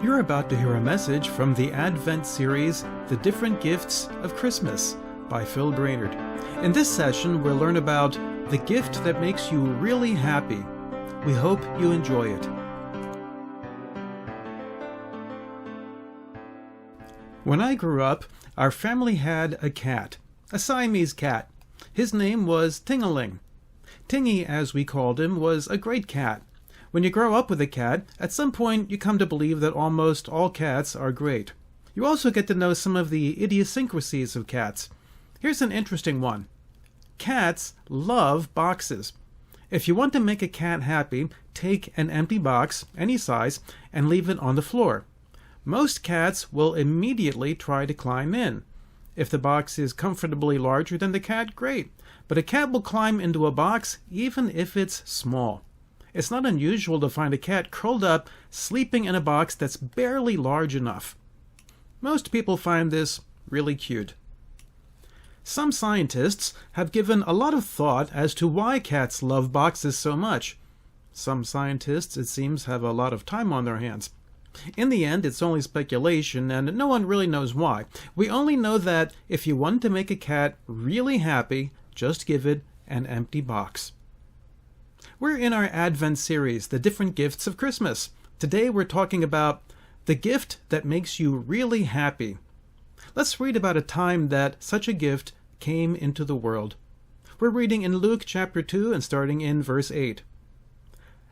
You're about to hear a message from the Advent series, The Different Gifts of Christmas, by Phil Brainerd. In this session, we'll learn about the gift that makes you really happy. We hope you enjoy it. When I grew up, our family had a cat, a Siamese cat. His name was Ting-a-ling. Tingy, as we called him, was a great cat. When you grow up with a cat, at some point you come to believe that almost all cats are great. You also get to know some of the idiosyncrasies of cats. Here's an interesting one. Cats love boxes. If you want to make a cat happy, take an empty box, any size, and leave it on the floor. Most cats will immediately try to climb in. If the box is comfortably larger than the cat, great. But a cat will climb into a box even if it's small. It's not unusual to find a cat curled up, sleeping in a box that's barely large enough. Most people find this really cute. Some scientists have given a lot of thought as to why cats love boxes so much. Some scientists, it seems, have a lot of time on their hands. In the end, it's only speculation, and no one really knows why. We only know that if you want to make a cat really happy, just give it an empty box. We're in our Advent series, The Different Gifts of Christmas. Today we're talking about the gift that makes you really happy. Let's read about a time that such a gift came into the world. We're reading in Luke chapter 2 and starting in verse 8.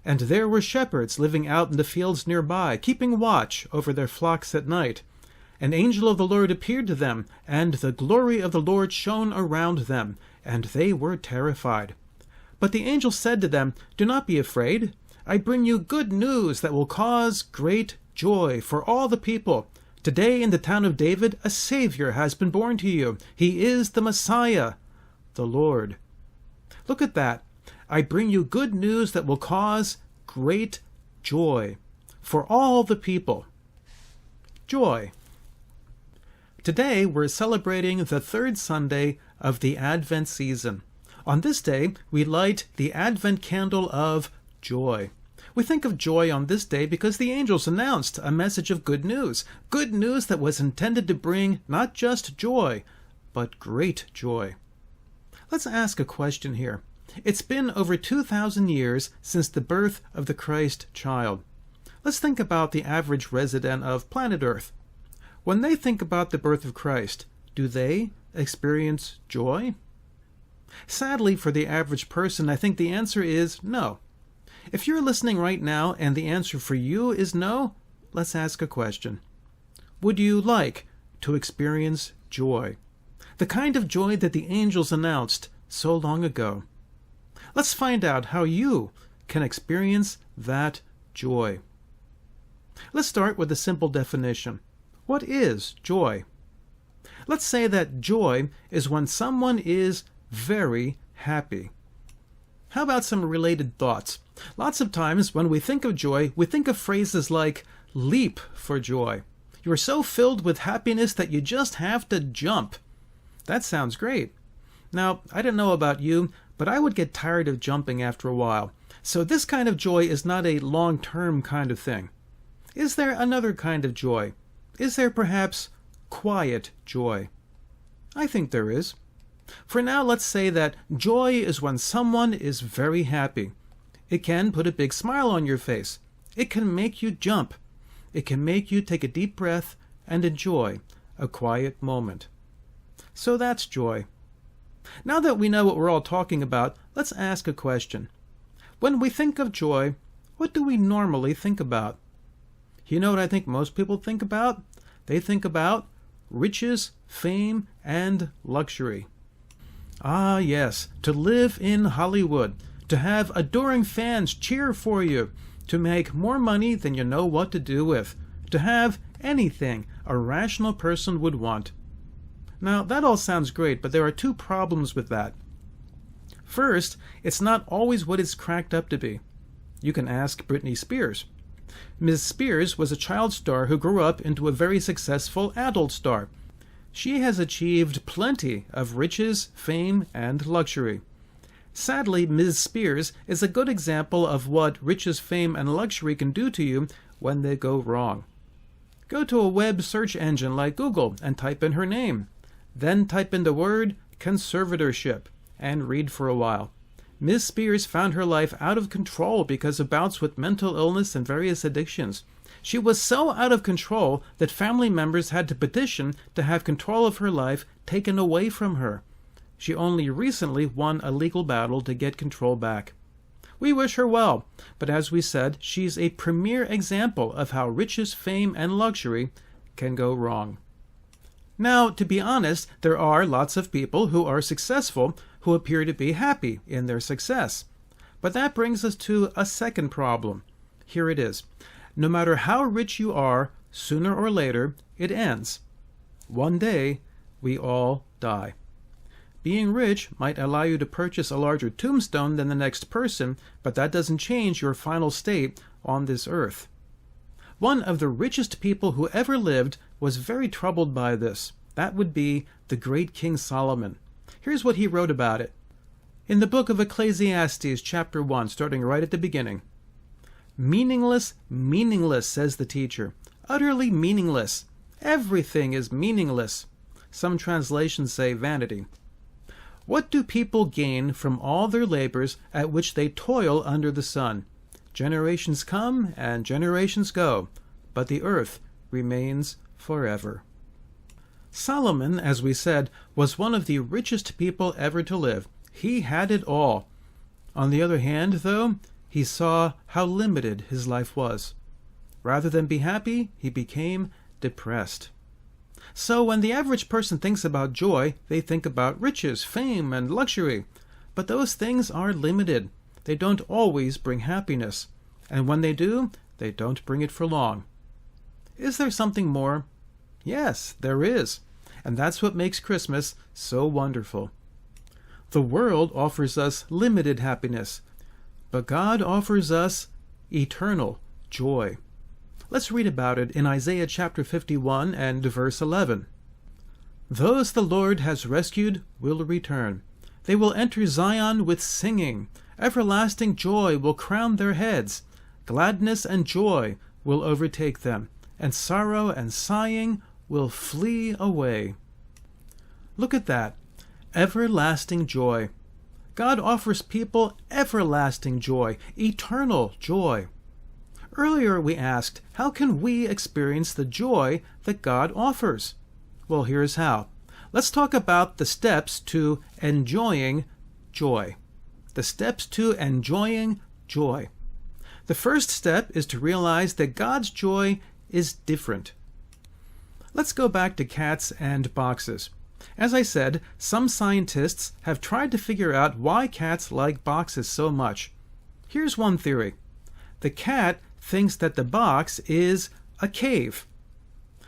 And there were shepherds living out in the fields nearby, keeping watch over their flocks at night. An angel of the Lord appeared to them, and the glory of the Lord shone around them, and they were terrified. But the angel said to them, Do not be afraid. I bring you good news that will cause great joy for all the people. Today in the town of David a Savior has been born to you. He is the Messiah, the Lord. Look at that. I bring you good news that will cause great joy for all the people. Joy. Today we're celebrating the third Sunday of the Advent season. On this day, we light the Advent candle of joy. We think of joy on this day because the angels announced a message of good news that was intended to bring not just joy, but great joy. Let's ask a question here. It's been over 2,000 years since the birth of the Christ child. Let's think about the average resident of planet Earth. When they think about the birth of Christ, do they experience joy? Sadly, for the average person, I think the answer is no. If you're listening right now and the answer for you is no, let's ask a question. Would you like to experience joy? The kind of joy that the angels announced so long ago. Let's find out how you can experience that joy. Let's start with a simple definition. What is joy? Let's say that joy is when someone is very happy. How about some related thoughts? Lots of times when we think of joy, we think of phrases like leap for joy. You're so filled with happiness that you just have to jump. That sounds great. Now, I don't know about you, but I would get tired of jumping after a while. So this kind of joy is not a long-term kind of thing. Is there another kind of joy? Is there perhaps quiet joy? I think there is. For now, let's say that joy is when someone is very happy. It can put a big smile on your face. It can make you jump. It can make you take a deep breath and enjoy a quiet moment. So that's joy. Now that we know what we're all talking about, let's ask a question. When we think of joy, what do we normally think about? You know what I think most people think about? They think about riches, fame, and luxury. Ah, yes, to live in Hollywood, to have adoring fans cheer for you, to make more money than you know what to do with, to have anything a rational person would want. Now, that all sounds great, but there are two problems with that. First, it's not always what it's cracked up to be. You can ask Britney Spears. Ms. Spears was a child star who grew up into a very successful adult star. She has achieved plenty of riches, fame, and luxury. Sadly, Ms. Spears is a good example of what riches, fame, and luxury can do to you when they go wrong. Go to a web search engine like Google and type in her name. Then type in the word conservatorship and read for a while. Ms. Spears found her life out of control because of bouts with mental illness and various addictions. She was so out of control that family members had to petition to have control of her life taken away from her. She only recently won a legal battle to get control back. We wish her well, but as we said, she's a premier example of how riches, fame, and luxury can go wrong. Now, to be honest, there are lots of people who are successful who appear to be happy in their success. But that brings us to a second problem. Here it is. No matter how rich you are, sooner or later, it ends. One day, we all die. Being rich might allow you to purchase a larger tombstone than the next person, but that doesn't change your final state on this earth. One of the richest people who ever lived was very troubled by this. That would be the great King Solomon. Here's what he wrote about it. In the book of Ecclesiastes, chapter 1, starting right at the beginning. Meaningless, meaningless, says the teacher. Utterly meaningless. Everything is meaningless. Some translations say vanity. What do people gain from all their labors at which they toil under the sun? Generations come and generations go, but the earth remains forever. Solomon, as we said, was one of the richest people ever to live. He had it all. On the other hand, though, he saw how limited his life was. Rather than be happy, he became depressed. So when the average person thinks about joy, they think about riches, fame, and luxury. But those things are limited. They don't always bring happiness. And when they do, they don't bring it for long. Is there something more? Yes, there is. And that's what makes Christmas so wonderful. The world offers us limited happiness, but God offers us eternal joy. Let's read about it in Isaiah chapter 51 and verse 11. Those the Lord has rescued will return. They will enter Zion with singing. Everlasting joy will crown their heads. Gladness and joy will overtake them, and sorrow and sighing will flee away. Look at that. Everlasting joy. God offers people everlasting joy, eternal joy. Earlier we asked, how can we experience the joy that God offers? Well, here's how. Let's talk about the steps to enjoying joy. The steps to enjoying joy. The first step is to realize that God's joy is different. Let's go back to cats and boxes. As I said, some scientists have tried to figure out why cats like boxes so much. Here's one theory. The cat thinks that the box is a cave.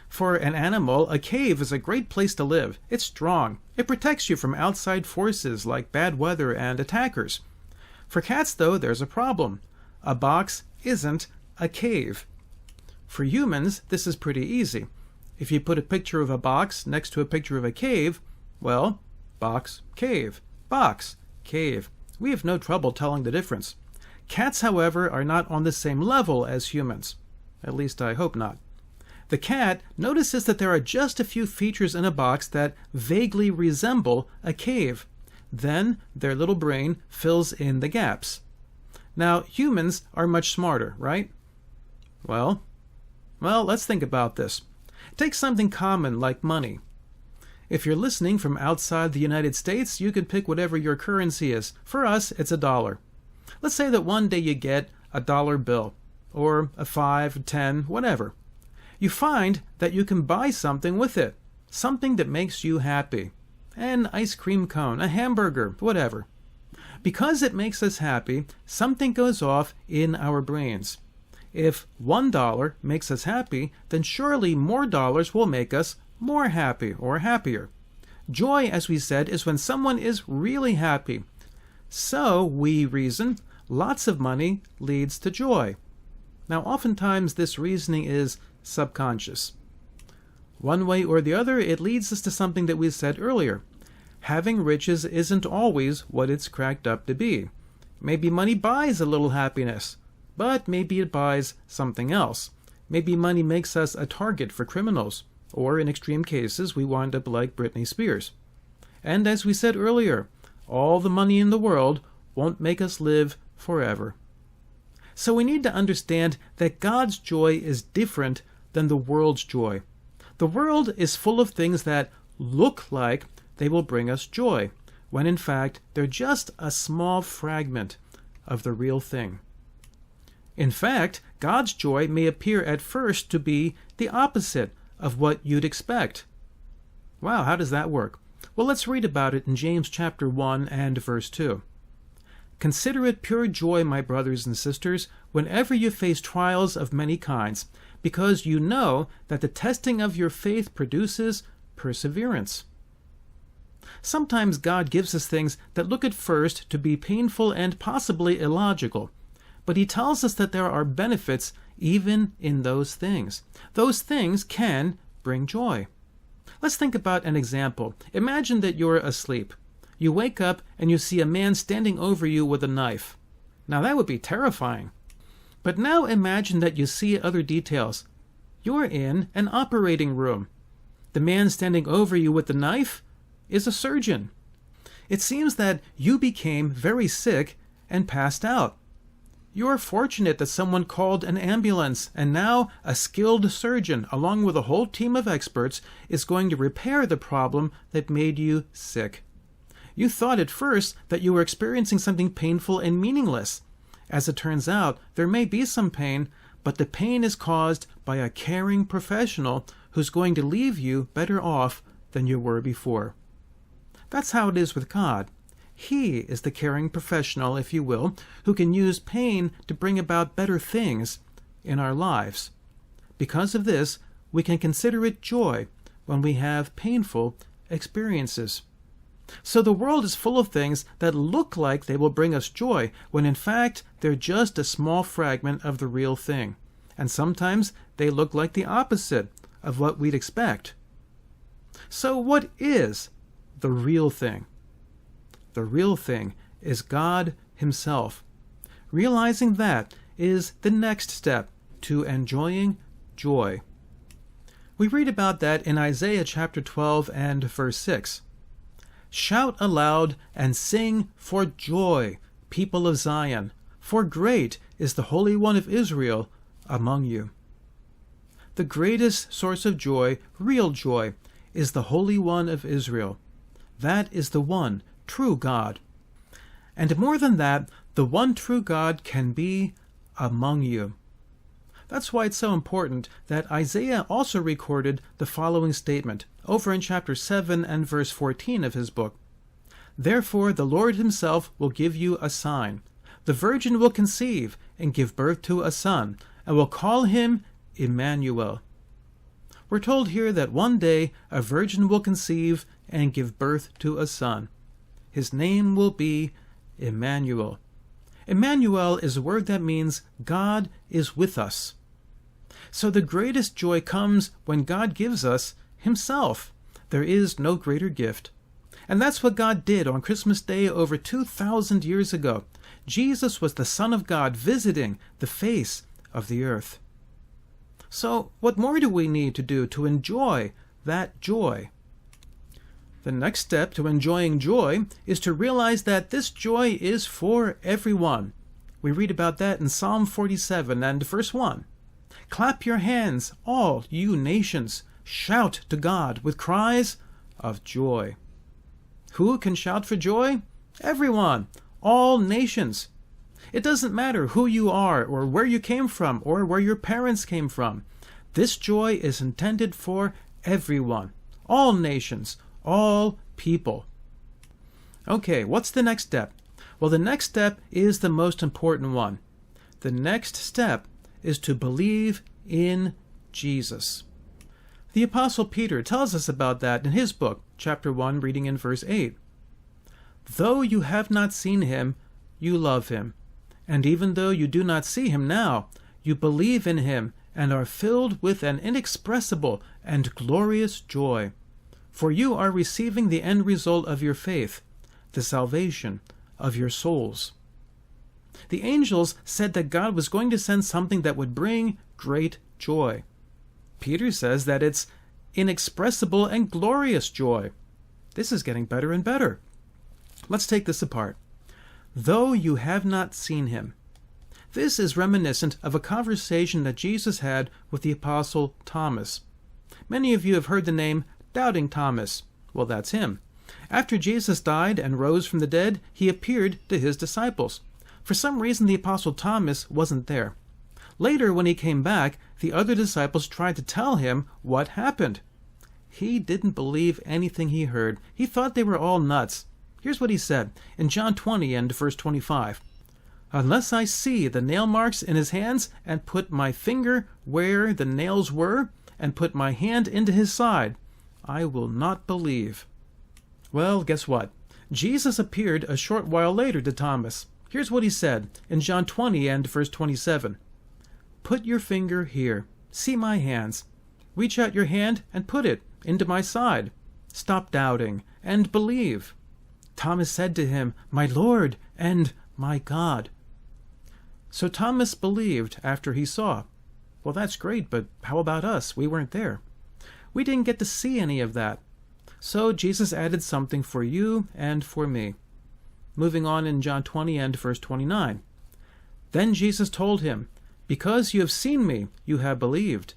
For an animal, a cave is a great place to live. It's strong. It protects you from outside forces like bad weather and attackers. For cats, though, there's a problem. A box isn't a cave. For humans, this is pretty easy. If you put a picture of a box next to a picture of a cave, well, box, cave, box, cave. We have no trouble telling the difference. Cats, however, are not on the same level as humans. At least I hope not. The cat notices that there are just a few features in a box that vaguely resemble a cave. Then their little brain fills in the gaps. Now, humans are much smarter, right? Well, let's think about this. Take something common like money. If you're listening from outside the United States, you can pick whatever your currency is. For us, it's $1. Let's say that one day you get a dollar bill, or a 5, 10, whatever. You find that you can buy something with it, something that makes you happy. An ice cream cone, a hamburger, whatever. Because it makes us happy, something goes off in our brains. If $1 makes us happy, then surely more dollars will make us more happy or happier. Joy, as we said, is when someone is really happy. So, we reason, lots of money leads to joy. Now, oftentimes this reasoning is subconscious. One way or the other, it leads us to something that we said earlier. Having riches isn't always what it's cracked up to be. Maybe money buys a little happiness, but maybe it buys something else. Maybe money makes us a target for criminals, or in extreme cases, we wind up like Britney Spears. And as we said earlier, all the money in the world won't make us live forever. So we need to understand that God's joy is different than the world's joy. The world is full of things that look like they will bring us joy, when in fact they're just a small fragment of the real thing. In fact, God's joy may appear at first to be the opposite of what you'd expect. Wow, how does that work? Well, let's read about it in James chapter 1 and verse 2. Consider it pure joy, my brothers and sisters, whenever you face trials of many kinds, because you know that the testing of your faith produces perseverance. Sometimes God gives us things that look at first to be painful and possibly illogical, but he tells us that there are benefits even in those things. Those things can bring joy. Let's think about an example. Imagine that you're asleep. You wake up and you see a man standing over you with a knife. Now that would be terrifying. But now imagine that you see other details. You're in an operating room. The man standing over you with the knife is a surgeon. It seems that you became very sick and passed out. You're fortunate that someone called an ambulance, and now a skilled surgeon, along with a whole team of experts, is going to repair the problem that made you sick. You thought at first that you were experiencing something painful and meaningless. As it turns out, there may be some pain, but the pain is caused by a caring professional who's going to leave you better off than you were before. That's how it is with God. He is the caring professional, if you will, who can use pain to bring about better things in our lives. Because of this, we can consider it joy when we have painful experiences. So the world is full of things that look like they will bring us joy, when in fact they're just a small fragment of the real thing. And sometimes they look like the opposite of what we'd expect. So what is the real thing? The real thing is God himself. Realizing that is the next step to enjoying joy. We read about that in Isaiah chapter 12 and verse 6. Shout aloud and sing for joy, people of Zion, for great is the Holy One of Israel among you. The greatest source of joy, real joy, is the Holy One of Israel. That is the one true God. And more than that, the one true God can be among you. That's why it's so important that Isaiah also recorded the following statement over in chapter 7 and verse 14 of his book. Therefore the Lord himself will give you a sign. The virgin will conceive and give birth to a son, and will call him Emmanuel. We're told here that one day a virgin will conceive and give birth to a son. His name will be Emmanuel. Emmanuel is a word that means God is with us. So the greatest joy comes when God gives us himself. There is no greater gift. And that's what God did on Christmas Day over 2,000 years ago. Jesus was the Son of God visiting the face of the earth. So what more do we need to do to enjoy that joy? The next step to enjoying joy is to realize that this joy is for everyone. We read about that in Psalm 47 and verse 1. Clap your hands, all you nations. Shout to God with cries of joy. Who can shout for joy? Everyone, all nations. It doesn't matter who you are or where you came from or where your parents came from. This joy is intended for everyone, all nations, all people. Okay, what's the next step? Well, the next step is the most important one. The next step is to believe in Jesus. The Apostle Peter tells us about that in his book, chapter 1, reading in verse 8. Though you have not seen him, you love him. And even though you do not see him now, you believe in him and are filled with an inexpressible and glorious joy. For you are receiving the end result of your faith, the salvation of your souls. The angels said that God was going to send something that would bring great joy. Peter says that it's inexpressible and glorious joy. This is getting better and better. Let's take this apart. Though you have not seen him. This is reminiscent of a conversation that Jesus had with the Apostle Thomas. Many of you have heard the name Doubting Thomas. Well, that's him. After Jesus died and rose from the dead, he appeared to his disciples. For some reason, the Apostle Thomas wasn't there. Later, when he came back, the other disciples tried to tell him what happened. He didn't believe anything he heard. He thought they were all nuts. Here's what he said in John 20 and verse 25. Unless I see the nail marks in his hands, and put my finger where the nails were, and put my hand into his side, I will not believe. Well, guess what? Jesus appeared a short while later to Thomas. Here's what he said in John 20 and verse 27. Put your finger here. See my hands. Reach out your hand and put it into my side. Stop doubting and believe. Thomas said to him, My Lord and my God. So Thomas believed after he saw. Well, that's great, but how about us? We weren't there. We didn't get to see any of that. So Jesus added something for you and for me. Moving on in John 20 and verse 29. Then Jesus told him, Because you have seen me, you have believed.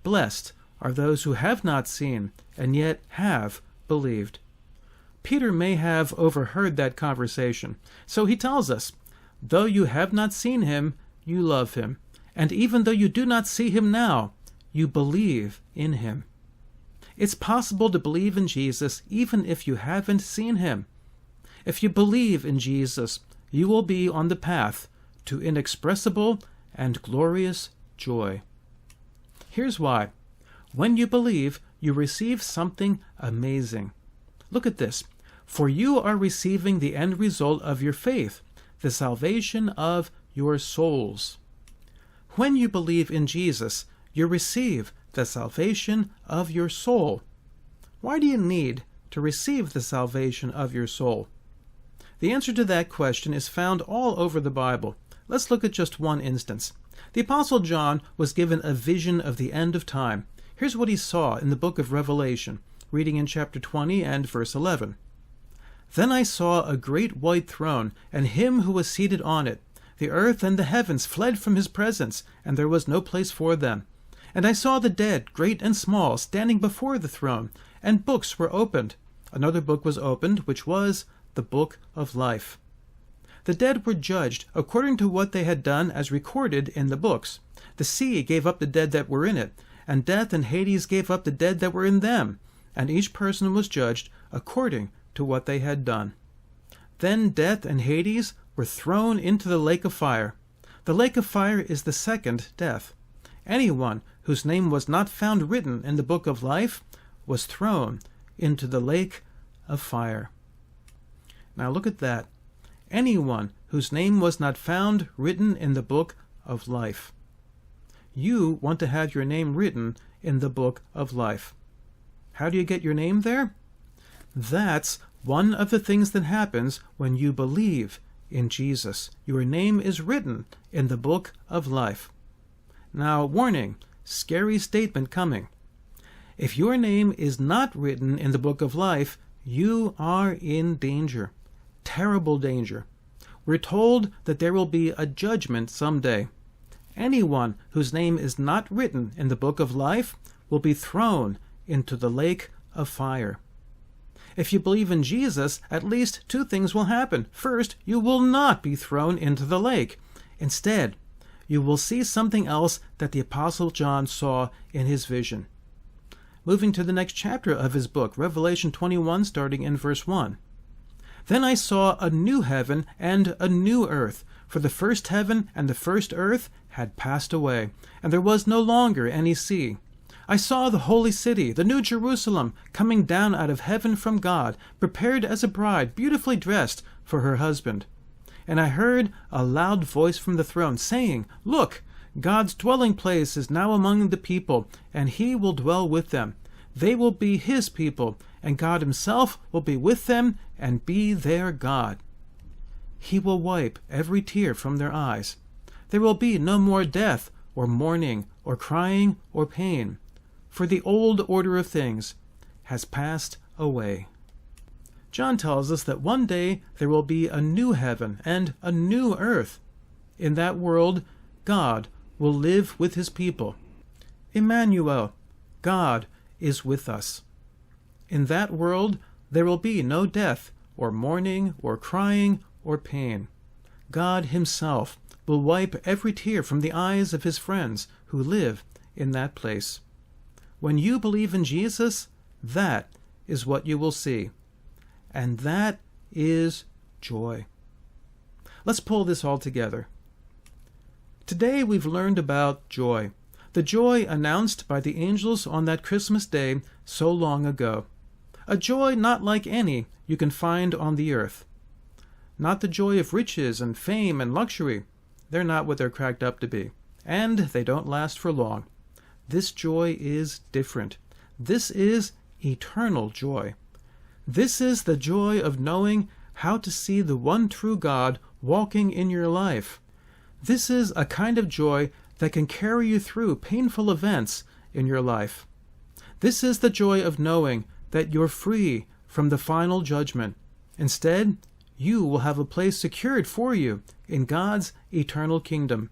Blessed are those who have not seen, and yet have believed. Peter may have overheard that conversation, so he tells us, Though you have not seen him, you love him. And even though you do not see him now, you believe in him. It's possible to believe in Jesus even if you haven't seen him. If you believe in Jesus, you will be on the path to inexpressible and glorious joy. Here's why. When you believe, you receive something amazing. Look at this. For you are receiving the end result of your faith, the salvation of your souls. When you believe in Jesus, you receive the salvation of your soul. Why do you need to receive the salvation of your soul? The answer to that question is found all over the Bible. Let's look at just one instance. The Apostle John was given a vision of the end of time. Here's what he saw in the book of Revelation, reading in chapter 20 and verse 11. Then I saw a great white throne, and him who was seated on it. The earth and the heavens fled from his presence, and there was no place for them. And I saw the dead, great and small, standing before the throne, and books were opened. Another book was opened, which was the book of life. The dead were judged according to what they had done as recorded in the books. The sea gave up the dead that were in it, and death and Hades gave up the dead that were in them, and each person was judged according to what they had done. Then death and Hades were thrown into the lake of fire. The lake of fire is the second death. Anyone whose name was not found written in the book of life was thrown into the lake of fire. Now look at that. Anyone whose name was not found written in the book of life. You want to have your name written in the book of life. How do you get your name there? That's one of the things that happens when you believe in Jesus. Your name is written in the book of life. Now, warning, scary statement coming. If your name is not written in the book of life, you are in danger. Terrible danger. We're told that there will be a judgment someday. Anyone whose name is not written in the book of life will be thrown into the lake of fire. If you believe in Jesus, at least two things will happen. First, you will not be thrown into the lake. Instead, you will see something else that the Apostle John saw in his vision. Moving to the next chapter of his book, Revelation 21, starting in verse 1. Then I saw a new heaven and a new earth, for the first heaven and the first earth had passed away, and there was no longer any sea. I saw the holy city, the new Jerusalem, coming down out of heaven from God, prepared as a bride, beautifully dressed for her husband. And I heard a loud voice from the throne, saying, Look, God's dwelling place is now among the people, and he will dwell with them. They will be his people, and God himself will be with them and be their God. He will wipe every tear from their eyes. There will be no more death, or mourning, or crying or pain, for the old order of things has passed away. John tells us that one day there will be a new heaven and a new earth. In that world, God will live with his people. Emmanuel, God is with us. In that world, there will be no death, or mourning, or crying, or pain. God himself will wipe every tear from the eyes of his friends who live in that place. When you believe in Jesus, that is what you will see. And that is joy. Let's pull this all together. Today we've learned about joy, the joy announced by the angels on that Christmas day so long ago. A joy not like any you can find on the earth. Not the joy of riches and fame and luxury. They're not what they're cracked up to be. And they don't last for long. This joy is different. This is eternal joy. This is the joy of knowing how to see the one true God walking in your life. This is a kind of joy that can carry you through painful events in your life. This is the joy of knowing that you're free from the final judgment. Instead, you will have a place secured for you in God's eternal kingdom.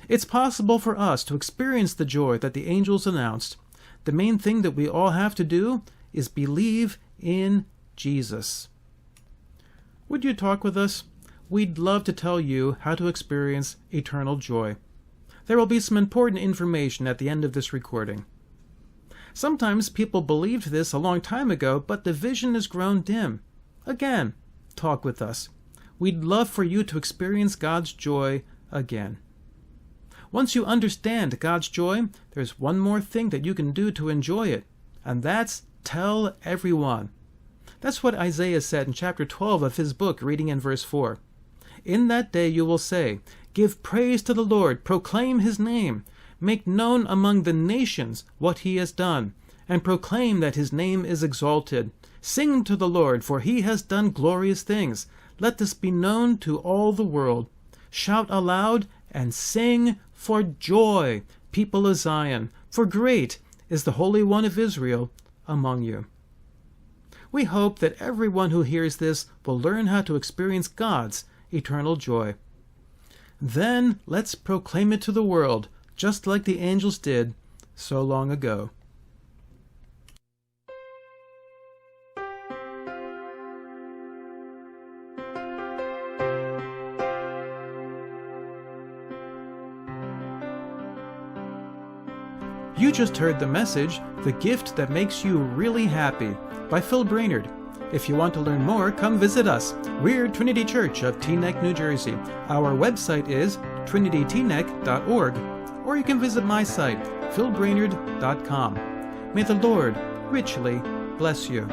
It's possible for us to experience the joy that the angels announced. The main thing that we all have to do is believe in Jesus. Would you talk with us? We'd love to tell you how to experience eternal joy. There will be some important information at the end of this recording. Sometimes people believed this a long time ago, but the vision has grown dim. Again, talk with us. We'd love for you to experience God's joy again. Once you understand God's joy, there's one more thing that you can do to enjoy it, and that's tell everyone. That's what Isaiah said in chapter 12 of his book, reading in verse 4. In that day you will say, "Give praise to the Lord, proclaim his name, make known among the nations what he has done, and proclaim that his name is exalted. Sing to the Lord, for he has done glorious things. Let this be known to all the world. Shout aloud and sing for joy, people of Zion, for great is the Holy One of Israel among you." We hope that everyone who hears this will learn how to experience God's eternal joy. Then let's proclaim it to the world, just like the angels did so long ago. You just heard the message, "The Gift That Makes You Really Happy," by Phil Brainerd. If you want to learn more, come visit us. We're Trinity Church of Teaneck, New Jersey. Our website is trinityteaneck.org, or you can visit my site, philbrainerd.com. May the Lord richly bless you.